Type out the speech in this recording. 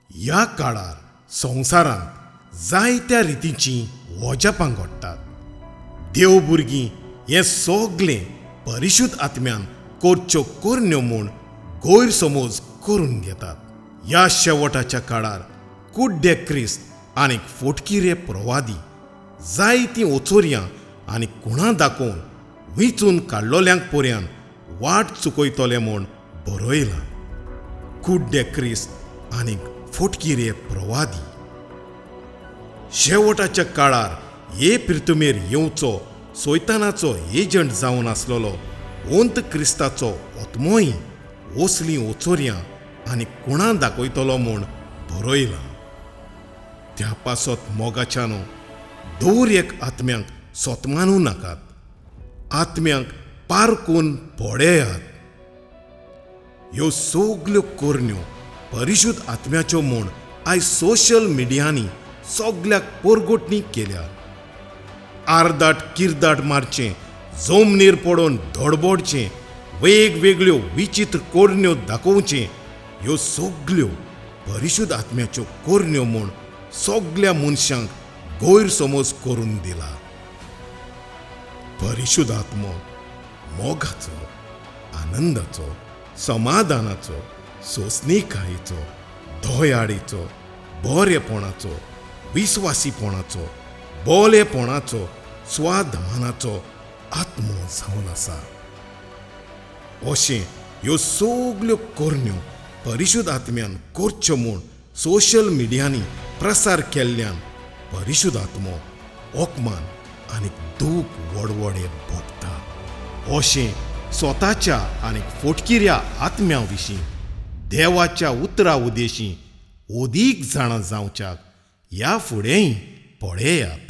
ह्या काळार संवसारांत जायत्या रितींची वजापां घडटात. देव भुरगीं हें सगळें परिशुध्द आत्म्यान करच्यो करण्यो म्हूण गैरसमज करून घेतात. ह्या शेवटाच्या काळार कुड्डे क्रिस्त आनी फोटकिरे प्रवादी जायतीं ओचोरयां आनी कुणां दाखोवन विचून काडलोल्यांक पर्यंत वाट चुकयतले म्हूण बरयलां. कुड्डे क्रिस्त आनी फोटकिरे प्रवादी शेवटाच्या काळार हे पृथ्वीर येवचो सैतानाचो एजंट जावन आसलोलो ओंत क्रिस्ताचो ओतमोय असलीं ओचोरयां आनी कुणां दाखयतलो म्हूण बरयलां. त्या पासत मोगाच्यानो दर एक आत्म्यांक सोतमानू नाकात. आत्म्यांक पारकून पळयात. ह्यो सगल्यो करण्यो परिशुध्द आत्म्याच्यो म्हूण आयज सोशल मिडियांनी सगळ्याक परगोटणी केल्या. आर्दाट किरदाट मारचें, जमनीर पडोवन धडबडचें, वेगवेगळ्यो विचित्र करण्यो दाखोवचें, ह्यो सगल्यो परिशुध्द आत्म्याच्यो करण्यो म्हूण सगळ्या मनशांक गैरसमज करून दिला. परिशुध्द आत्मो मोगाचो, आनंदाचो, समाधानाचो, सोंसणीकायेचो, दयाळेचो, बरेपणाचो, विस्वासीपणाचो, बोलेपणाचो, स्वाधमानाचो आत्मो जावन आसा. अशें ह्यो सगल्यो करण्यो परिशुध्द आत्म्यान करच्यो म्हूण सोशल मिडियांनी प्रसार केल्ल्यान परिशुध्द आत्मो ओकमान आनी दूख वडवडे भोगता. अशें स्वताच्या आनी फोटकिऱ्या आत्म्या विशीं देवाच्या उतरा उदेशीं ओदीक जाणां जावच्याक ह्या फुडेंय पळयात.